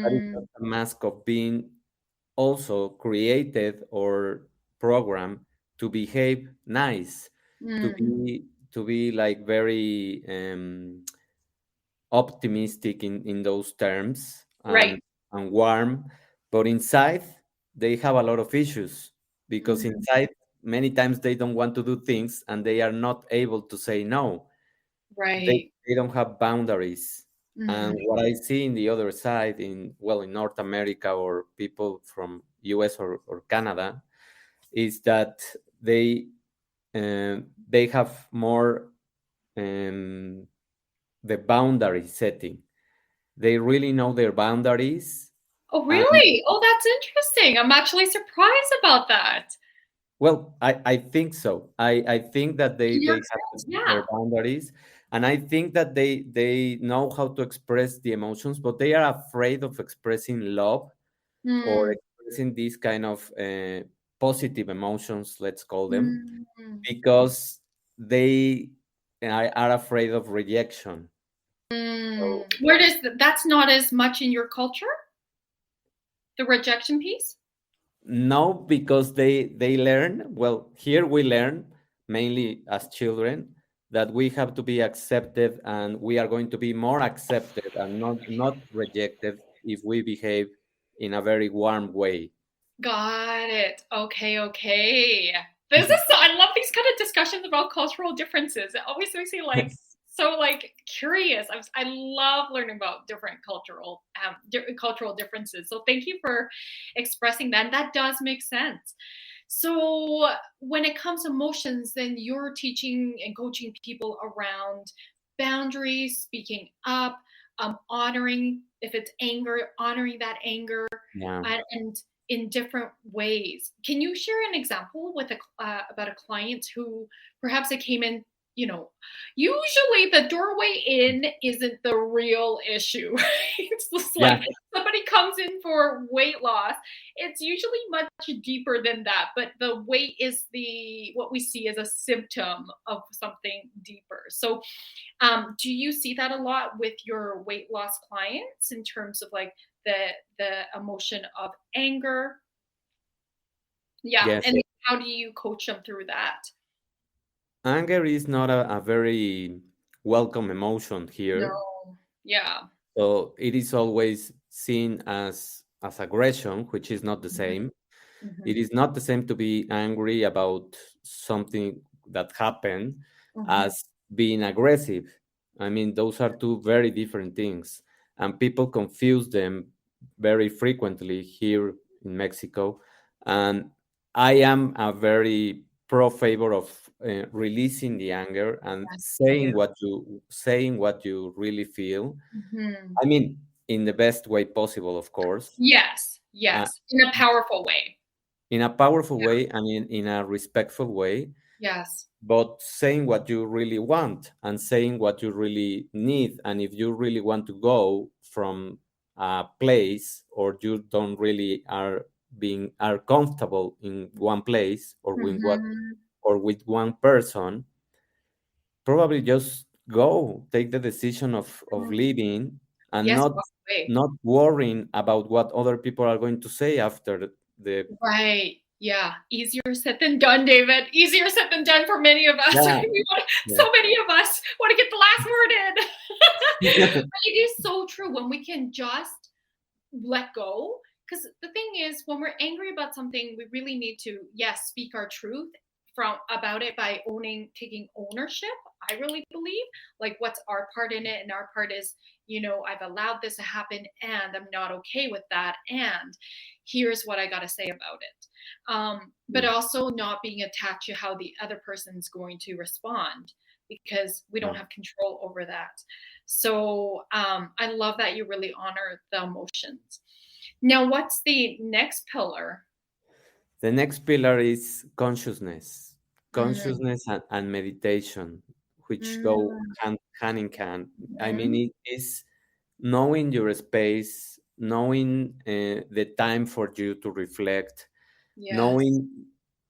Speaker 2: That is
Speaker 1: Mm,
Speaker 2: just a mask of being also created or programmed to behave nice, to
Speaker 1: mm,
Speaker 2: be like very optimistic in those terms
Speaker 1: right.
Speaker 2: and warm, but inside they have a lot of issues because
Speaker 1: Mm,
Speaker 2: inside many times they don't want to do things and they are not able to say no. they,
Speaker 1: right.
Speaker 2: they don't have boundaries. And
Speaker 1: Mm.
Speaker 2: what I see in the other side, in North America or people from US or Canada, is that they have more um, the boundary setting. They really know their boundaries.
Speaker 1: Oh,
Speaker 2: And
Speaker 1: really? Oh, that's interesting. I'm actually surprised about that.
Speaker 2: well, I think so. I think that
Speaker 1: In
Speaker 2: they
Speaker 1: your
Speaker 2: have
Speaker 1: experience,
Speaker 2: their
Speaker 1: yeah.
Speaker 2: boundaries, and I think that they know how to express the emotions, but they are afraid of expressing love or
Speaker 1: Mm,
Speaker 2: expressing these kind of positive emotions, let's call them,
Speaker 1: mm,
Speaker 2: because they are afraid of rejection. So
Speaker 1: mm. Where does that's not as much in your culture, the rejection piece?
Speaker 2: no, because they learn. Well, here we learn mainly as children that we have to be accepted, and we are going to be more accepted and not rejected if we behave in a very warm way.
Speaker 1: Got it. Okay, okay. This is so, I love these kind of discussions about cultural differences. It always makes me like so like curious. I love learning about different cultural differences. So thank you for expressing that. And that does make sense. So when it comes to emotions, then you're teaching and coaching people around boundaries, speaking up, honoring if it's anger, honoring that anger,
Speaker 2: Yeah,
Speaker 1: and in different ways. Can you share an example with about a client who perhaps it came in? You know, usually the doorway in isn't the real issue. Right? It's just
Speaker 2: yeah,
Speaker 1: like somebody comes in for weight loss. It's usually much deeper than that, but the weight is the what we see as a symptom of something deeper. So do you see that a lot with your weight loss clients in terms of like the emotion of anger? Yeah,
Speaker 2: yes.
Speaker 1: and how do you coach them through that?
Speaker 2: Anger is not a very welcome emotion here.
Speaker 1: No. Yeah.
Speaker 2: So it is always seen as aggression, which is not the
Speaker 1: Mhm,
Speaker 2: same. It
Speaker 1: mhm,
Speaker 2: is not the same to be angry about something that happened
Speaker 1: mhm.
Speaker 2: as being aggressive. I mean, those are two very different things, and people confuse them very frequently here in Mexico. And I am a very pro favor of releasing the anger and
Speaker 1: Yes,
Speaker 2: saying
Speaker 1: too.
Speaker 2: what you really feel.
Speaker 1: Mhm.
Speaker 2: I mean, in the best way possible, of course.
Speaker 1: Yes,
Speaker 2: Uh,
Speaker 1: yes, in a powerful way.
Speaker 2: in a powerful way and in a respectful way,
Speaker 1: Yes.
Speaker 2: but saying what you really want and saying what you really need. And if you really want to go from a place or you don't really are comfortable in one place or
Speaker 1: Mhm.
Speaker 2: with one person, probably just go take the decision of
Speaker 1: Mm.
Speaker 2: leaving and
Speaker 1: Yes,
Speaker 2: not
Speaker 1: walk away.
Speaker 2: not worrying about what other people are going to say after the
Speaker 1: Right. Yeah. Easier said than done, David. Easier said than done for many of us.
Speaker 2: yeah
Speaker 1: So
Speaker 2: yeah
Speaker 1: many of us want to get the last word in. But it is so true when we can just let go. Because the thing is, when we're angry about something, we really need to, yes, speak our truth from about it by taking ownership. I really believe, like what's our part in it. And our part is, I've allowed this to happen and I'm not okay with that. And here's what I got to say about it. But also not being attached to how the other person's going to respond, because we don't have control over that. So I love that you really honor the emotions. Now, what's the next pillar?
Speaker 2: The next pillar is consciousness,
Speaker 1: Mm,
Speaker 2: and meditation, which go
Speaker 1: mm,
Speaker 2: hand in hand. I mean,
Speaker 1: mhm.
Speaker 2: it is knowing your space, knowing the time for you to reflect,
Speaker 1: Yes.
Speaker 2: knowing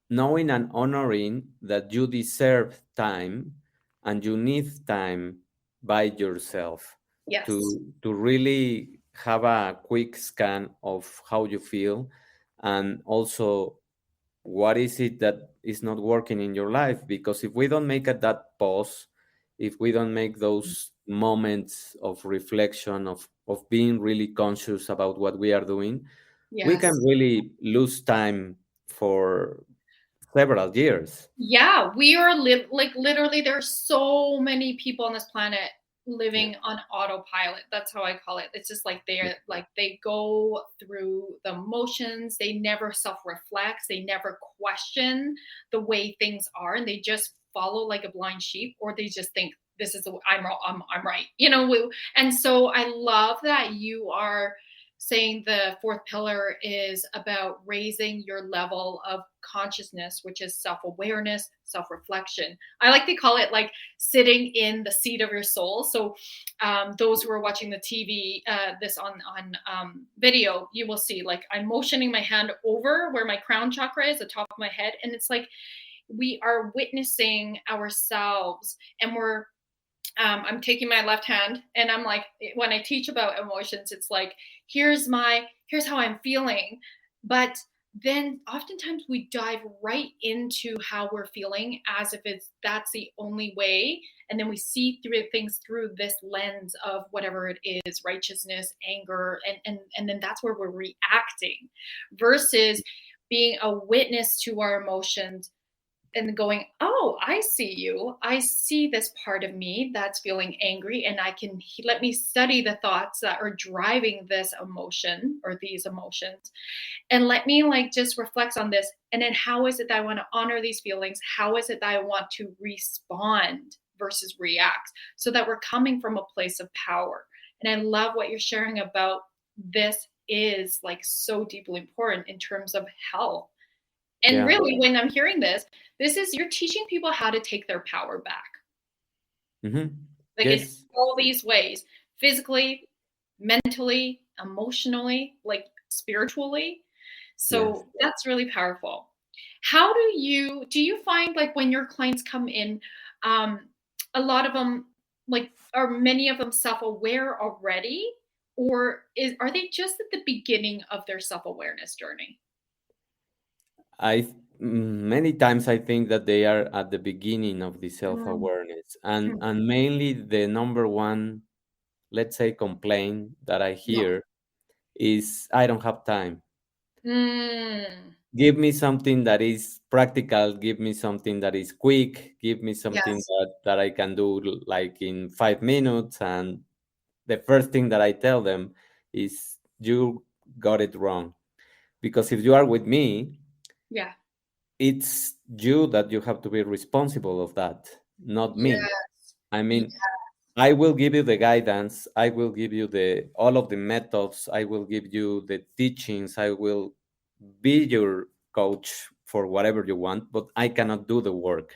Speaker 2: knowing and honoring that you deserve time and you need time by yourself
Speaker 1: Yes.
Speaker 2: to really have a quick scan of how you feel, and also what is it that is not working in your life. Because if we don't make that pause, if we don't make those moments of reflection, of being really conscious about what we are doing, we can
Speaker 1: Yes.
Speaker 2: really lose time for several years.
Speaker 1: Yeah, we are like literally there's so many people on this planet
Speaker 2: Yeah.
Speaker 1: living on autopilot. That's how I call it. It's just like they're like they go through the motions, they never self-reflect, they never question the way things are, and they just follow like a blind sheep, or they just think this is the I'm wrong, I'm right. And so I love that you are saying the fourth pillar is about raising your level of consciousness, which is self-awareness, self-reflection. I like to call it like sitting in the seat of your soul. So those who are watching the TV, this on video, you will see like I'm motioning my hand over where my crown chakra is, the top of my head, and it's like we are witnessing ourselves, and I'm taking my left hand and I'm like, when I teach about emotions, it's like, here's how I'm feeling. But then oftentimes we dive right into how we're feeling as if that's the only way. And then we see through things through this lens of whatever it is, righteousness, anger, and then that's where we're reacting versus being a witness to our emotions and going, oh, I see you. I see this part of me that's feeling angry, and let me study the thoughts that are driving this emotion or these emotions, and let me like just reflect on this. And then how is it that I want to honor these feelings? How is it that I want to respond versus react, so that we're coming from a place of power? And I love what you're sharing about this is like so deeply important in terms of health. And
Speaker 2: Yeah.
Speaker 1: really, when I'm hearing this is you're teaching people how to take their power back,
Speaker 2: Hmm.
Speaker 1: like in
Speaker 2: Yes.
Speaker 1: all these ways, physically, mentally, emotionally, like spiritually.
Speaker 2: Yes.
Speaker 1: So that's really powerful. How do you find like when your clients come in, um, a lot of them, like, are many of them self-aware already, or are they just at the beginning of their self-awareness journey?
Speaker 2: Many times I think that they are at the beginning of the
Speaker 1: Mm,
Speaker 2: self-awareness, and
Speaker 1: mm,
Speaker 2: mainly the number one, let's say, complaint that I
Speaker 1: yeah.
Speaker 2: hear is I don't have time.
Speaker 1: Mm,
Speaker 2: Give me something that is practical, give me something that is quick, give me something
Speaker 1: yes.
Speaker 2: that I can do like in 5 minutes. And the first thing that I tell them is you got it wrong. Because if you are with me,
Speaker 1: Yeah.
Speaker 2: it's you that you have to be responsible of that, not me.
Speaker 1: Yes.
Speaker 2: I
Speaker 1: Yeah.
Speaker 2: mean, I will give you the guidance, I will give you the all of the methods, I will give you the teachings, I will be your coach for whatever you want, but I cannot do the work.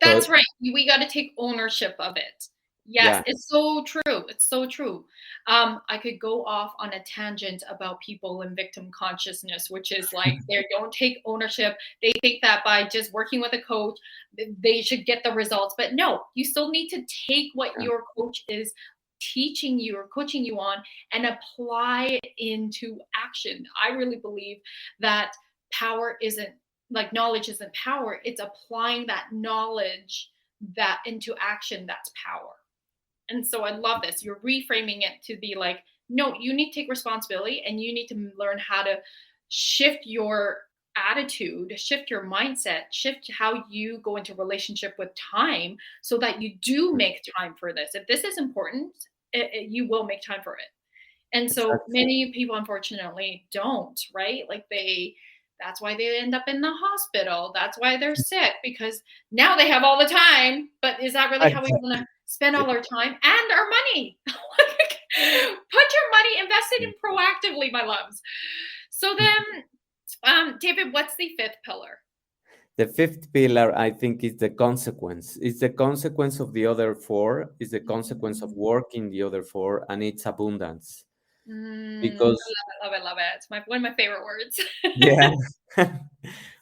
Speaker 1: That's
Speaker 2: So
Speaker 1: right. We got to take ownership of it. Yes,
Speaker 2: yeah,
Speaker 1: it's so true. It's so true. I could go off on a tangent about people in victim consciousness, which is like they don't take ownership. They think that by just working with a coach, they should get the results. But no, you still need to take what
Speaker 2: yeah,
Speaker 1: your coach is teaching you or coaching you on and apply it into action. I really believe that power isn't like knowledge isn't power, it's applying that knowledge that into action, that's power. And so I love this, you're reframing it to be like, no, you need to take responsibility and you need to learn how to shift your attitude, shift your mindset, shift how you go into relationship with time so that you do make time for this. If this is important, you will make time for it. And so
Speaker 2: Exactly.
Speaker 1: many people unfortunately don't, right? Like that's why they end up in the hospital. That's why they're sick, because now they have all the time, but is that really how we want to spend all our time and our money? Put your money invested in proactively, my loves. So then, David, what's the fifth pillar?
Speaker 2: The fifth pillar, I think, is the consequence. It's the consequence of the other four, it's the consequence of working the other four, and it's abundance. Because
Speaker 1: Love it, love it. It's one of my favorite words.
Speaker 2: yeah,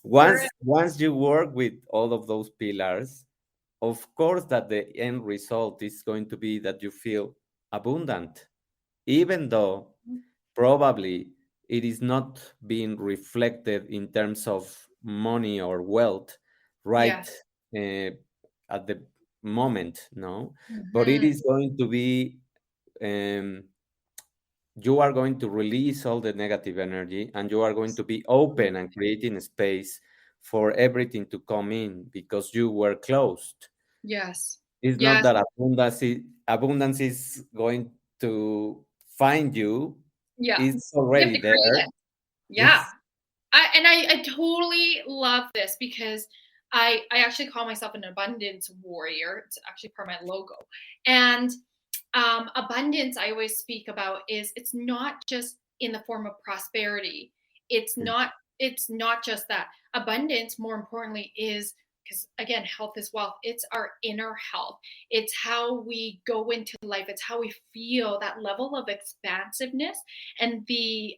Speaker 2: once you work with all of those pillars, of course that the end result is going to be that you feel abundant, even though probably it is not being reflected in terms of money or wealth right
Speaker 1: Yes.
Speaker 2: at the moment, no, but it
Speaker 1: Mhm.
Speaker 2: is going to be um, you are going to release all the negative energy, and you are going to be open and creating space for everything to come in because you were closed.
Speaker 1: Yes.
Speaker 2: It's not
Speaker 1: Yes.
Speaker 2: that abundance is going to find you.
Speaker 1: Yeah.
Speaker 2: It's
Speaker 1: You have
Speaker 2: already
Speaker 1: to create
Speaker 2: there.
Speaker 1: it. Yeah.
Speaker 2: Yes.
Speaker 1: I totally love this because I actually call myself an abundance warrior. It's actually part of my logo. And abundance I always speak about is it's not just in the form of prosperity. It's
Speaker 2: Mm.
Speaker 1: not it's not just that. Abundance, more importantly, is because again, health is wealth. It's our inner health. It's how we go into life. It's how we feel that level of expansiveness and the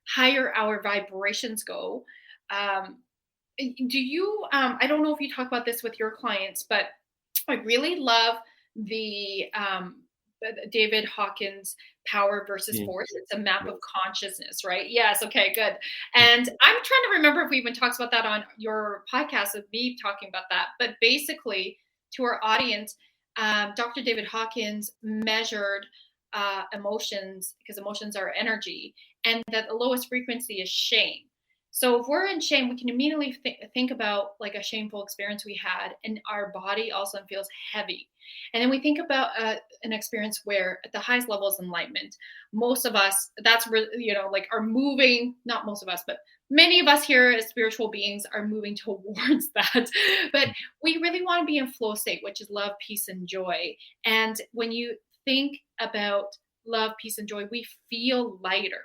Speaker 1: higher our vibrations go. Um, do you? I don't know if you talk about this with your clients, but I really love the David Hawkins power versus
Speaker 2: Yeah.
Speaker 1: force. It's a map of
Speaker 2: Yes.
Speaker 1: consciousness, right? Yes. Okay, good. And I'm trying to remember if we even talked about that on your podcast of me talking about that. But basically, to our audience, Dr. David Hawkins measured emotions because emotions are energy, and that the lowest frequency is shame. So if we're in shame, we can immediately think about like a shameful experience we had, and our body also feels heavy. And then we think about an experience where, at the highest levels of enlightenment, most of us, like are moving. Not most of us, but many of us here as spiritual beings are moving towards that. But we really want to be in flow state, which is love, peace, and joy. And when you think about love, peace, and joy, we feel lighter.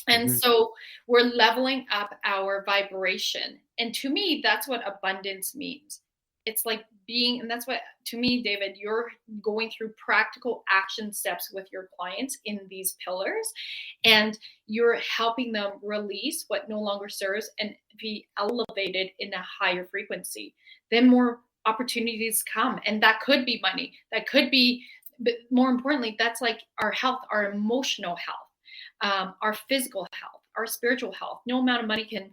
Speaker 1: And
Speaker 2: Mhm.
Speaker 1: so we're leveling up our vibration. And to me, that's what abundance means. It's like being, and that's what, to me, David, you're going through practical action steps with your clients in these pillars, and you're helping them release what no longer serves and be elevated in a higher frequency. Then more opportunities come. And that could be money, that could be, but more importantly, that's like our health, our emotional health, our physical health, our spiritual health. No amount of money can,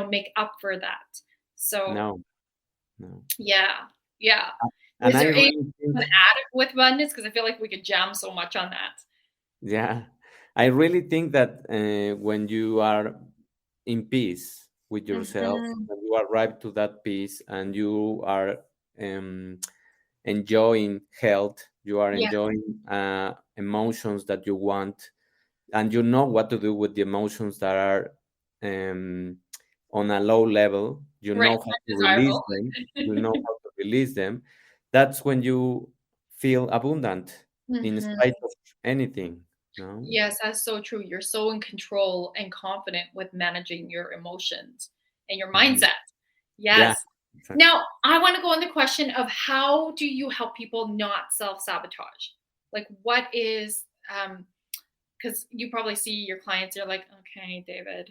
Speaker 1: make up for that. So
Speaker 2: No, no.
Speaker 1: yeah, yeah.
Speaker 2: And
Speaker 1: Is
Speaker 2: I
Speaker 1: there anything
Speaker 2: really
Speaker 1: you
Speaker 2: think,
Speaker 1: want to add with abundance? Because I feel like we could jam so much on that.
Speaker 2: yeah, I really think that when you are in peace with yourself,
Speaker 1: Mm-hmm.
Speaker 2: when you arrive to that peace and you are um, enjoying health, you are
Speaker 1: Yeah,
Speaker 2: enjoying emotions that you want, and you know what to do with the emotions that are um, on a low level. You
Speaker 1: right.
Speaker 2: know how to release
Speaker 1: Undesirable.
Speaker 2: them. You know how to release them. That's when you feel abundant in
Speaker 1: Mm-hmm.
Speaker 2: spite of anything. No.
Speaker 1: Yes, that's so true. You're so in control and confident with managing your emotions and your
Speaker 2: Mhm.
Speaker 1: mindset.
Speaker 2: Yeah.
Speaker 1: Yes.
Speaker 2: Exactly.
Speaker 1: Now, I want to go on the question of how do you help people not self-sabotage? Like what is because you probably see your clients, you're like, okay, David,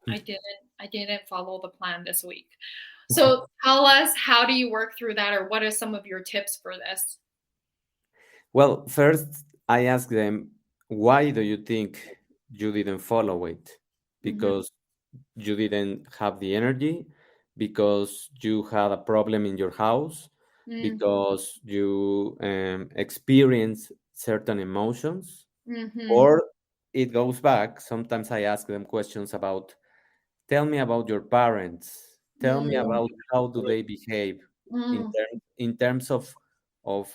Speaker 1: I didn't follow the plan this week. So tell us, how do you work through that, or what are some of your tips for this?
Speaker 2: Well, first I ask them, why do you think you didn't follow it?
Speaker 1: Mm-hmm.
Speaker 2: Because you didn't have the energy, because you had a problem in your house, because you experience certain emotions,
Speaker 1: Mm-hmm.
Speaker 2: or it goes back. Sometimes I ask them questions about tell me about your parents. Tell me
Speaker 1: Mm,
Speaker 2: about how do they behave
Speaker 1: mm.
Speaker 2: in terms of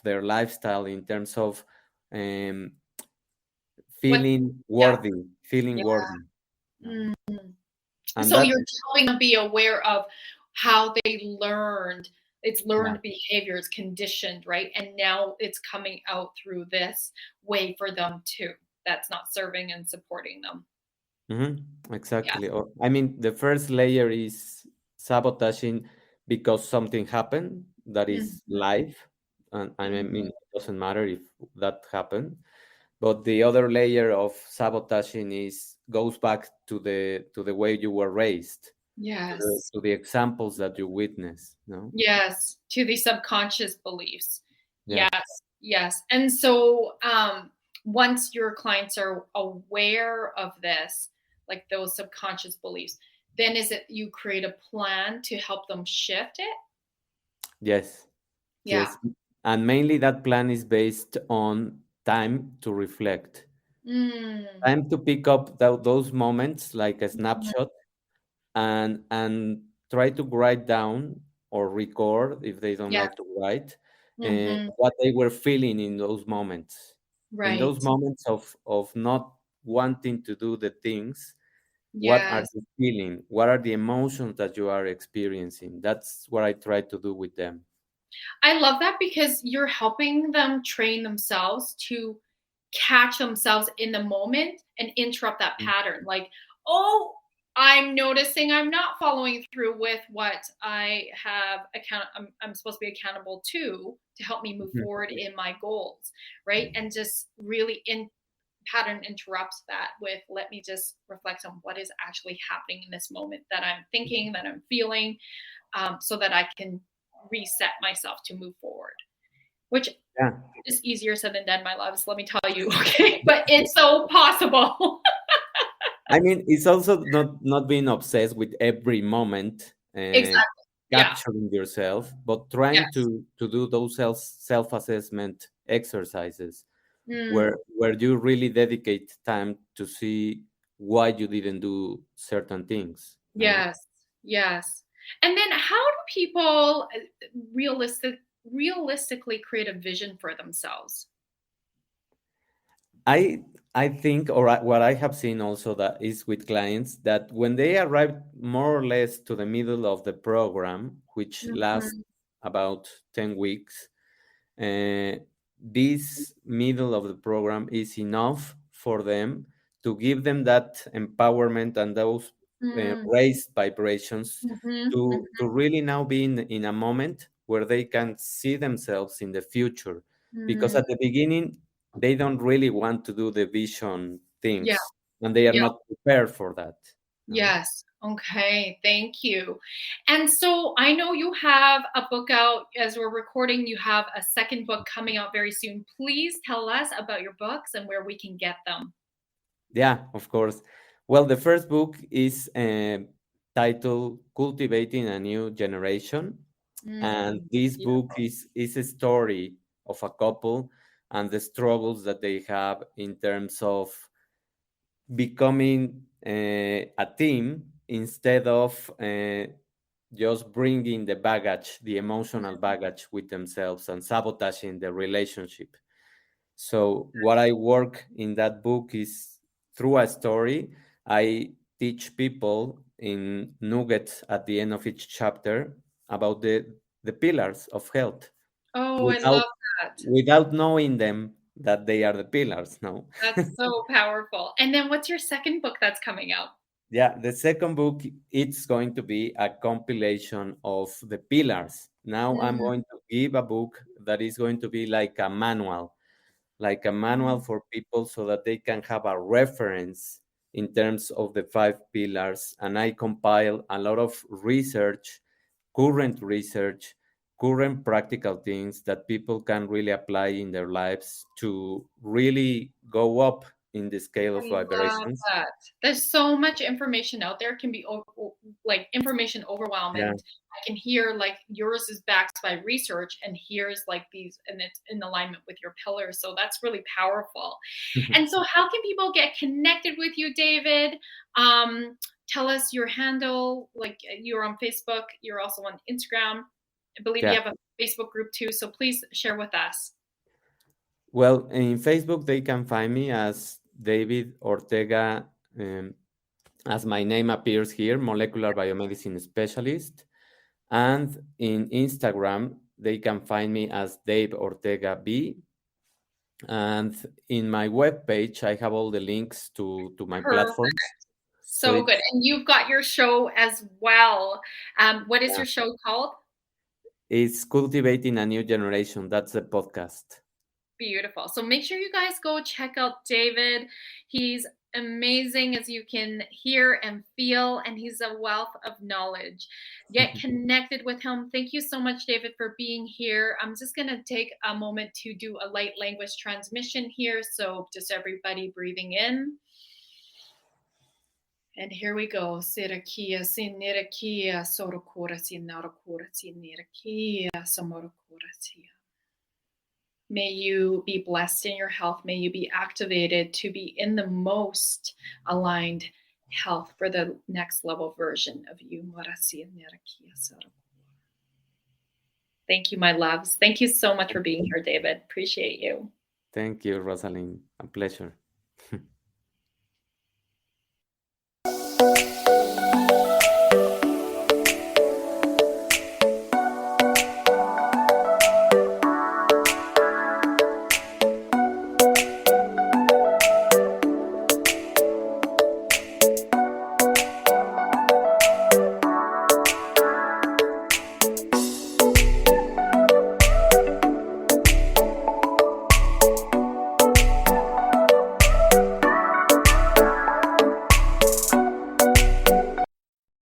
Speaker 2: their lifestyle, in terms of um,
Speaker 1: What?
Speaker 2: feeling
Speaker 1: Yeah,
Speaker 2: worthy, feeling
Speaker 1: yeah.
Speaker 2: worthy. No?
Speaker 1: Mm.
Speaker 2: And
Speaker 1: So
Speaker 2: that,
Speaker 1: you're helping them be aware of how they learned. It's
Speaker 2: yeah.
Speaker 1: learned behavior, it's conditioned, right? And now it's coming out through this way for them too. That's not serving and supporting them. Yeah.
Speaker 2: Exactly. Or, I mean, the first layer is sabotaging because something happened that is
Speaker 1: Mhm,
Speaker 2: life. And I mean,
Speaker 1: mhm.
Speaker 2: it doesn't matter if that happened. But the other layer of sabotaging is goes back to the way you were raised,
Speaker 1: Yes.
Speaker 2: to the examples that you witnessed. No?
Speaker 1: Yes. To the subconscious beliefs.
Speaker 2: Yeah.
Speaker 1: Yes. Yes. And so once your clients are aware of this, like those subconscious beliefs, then is it you create a plan to help them shift it?
Speaker 2: Yes.
Speaker 1: Yeah.
Speaker 2: Yes. And mainly that plan is based on time to reflect,
Speaker 1: Mm.
Speaker 2: time to pick up those moments like a
Speaker 1: Mhm.
Speaker 2: snapshot and try to write down or record if they don't
Speaker 1: Yes.
Speaker 2: like to write
Speaker 1: Mhm.
Speaker 2: what they were feeling in those moments, in those
Speaker 1: Right.
Speaker 2: moments of not wanting to do the things. What are
Speaker 1: Yes.
Speaker 2: you feeling? What are the emotions that you are experiencing? That's what I try to do with them.
Speaker 1: I love that because you're helping them train themselves to catch themselves in the moment and interrupt that
Speaker 2: Mm,
Speaker 1: pattern. Like, oh, I'm noticing I'm not following through with what I'm supposed to be accountable to help me move
Speaker 2: mhm.
Speaker 1: forward in my goals, right? And just really in pattern interrupts that with let me just reflect on what is actually happening in this moment that I'm thinking, that I'm feeling, so that I can reset myself to move forward, which
Speaker 2: Yeah.
Speaker 1: is easier said than done, my loves. Let me tell you, okay? But it's so possible.
Speaker 2: I mean, it's also not being obsessed with every moment and
Speaker 1: Exactly. Yeah.
Speaker 2: capturing yourself, but trying
Speaker 1: Yes.
Speaker 2: to do those self assessment exercises
Speaker 1: Mm,
Speaker 2: where you really dedicate time to see why you didn't do certain things. No,
Speaker 1: yes. Yes. And then how do people realistic realistically create a vision for themselves?
Speaker 2: I I think, what I have seen also that is with clients that when they arrive more or less to the middle of the program, which lasts
Speaker 1: Mhm.
Speaker 2: about 10 weeks. Uh, this middle of the program is enough for them to give them that empowerment and those
Speaker 1: Mm,
Speaker 2: raised vibrations
Speaker 1: mhm,
Speaker 2: to really now be in a moment where they can see themselves in the future. Because
Speaker 1: mhm.
Speaker 2: at the beginning, they don't really want to do the vision
Speaker 1: Yeah.
Speaker 2: things and they are
Speaker 1: Yeah.
Speaker 2: not prepared for that. No?
Speaker 1: Yes. Okay. Thank you. And so I know you have a book out as we're recording. You have a second book coming out very soon. Please tell us about your books and where we can get them.
Speaker 2: Yeah, of course. Well, the first book is titled Cultivating a New Generation. And
Speaker 1: Mm,
Speaker 2: this book
Speaker 1: beautiful.
Speaker 2: is a story of a couple and the struggles that they have in terms of becoming a team instead of just bringing the baggage, the emotional baggage with themselves and sabotaging the relationship. So, what I work in that book is through a story, I teach people in nuggets at the end of each chapter about the pillars of health
Speaker 1: Oh, I
Speaker 2: without
Speaker 1: love that.
Speaker 2: without knowing them that they are the pillars. No.
Speaker 1: That's so powerful. And then what's your second book that's coming out?
Speaker 2: Yeah, the second book, it's going to be a compilation of the pillars. Now I'm
Speaker 1: Mm,
Speaker 2: going to give a book that is going to be like a manual for people so that they can have a reference in terms of the five pillars. And I compile a lot of research, current practical things that people can really apply in their lives to really go up in the scale of
Speaker 1: I love
Speaker 2: vibrations.
Speaker 1: that. There's so much information out there. It can be like information overwhelm,
Speaker 2: Yeah.
Speaker 1: and I can hear like yours is backed by research, and here's like these, and it's in alignment with your pillars. So that's really powerful. And so, how can people get connected with you, David? Um, tell us your handle. Like, you're on Facebook, you're also on Instagram. I believe you have a Facebook group too. So please share with us.
Speaker 2: Well, in Facebook, they can find me as David Ortega, as my name appears here, Molecular Biomedicine Specialist. And in Instagram, they can find me as Dave Ortega B. And in my webpage, I have all the links to my platforms.
Speaker 1: So good. And you've got your show as well. What is your show called?
Speaker 2: It's Cultivating a New Generation. That's the podcast.
Speaker 1: Beautiful. So make sure you guys go check out David. He's amazing, as you can hear and feel, and he's a wealth of knowledge. Get connected with him. Thank you so much, David, for being here. I'm just going to take a moment to do a light language transmission here. So just everybody breathing in. And here we go. Sirakia, sinirakia, sorokura, sinarakura, sinirakia, samorokura, sia. May you be blessed in your health. May you be activated to be in the most aligned health for the next level version of you. Thank you, my loves. Thank you so much for being here, David. Appreciate you.
Speaker 2: Thank you, Rosalyn. A pleasure.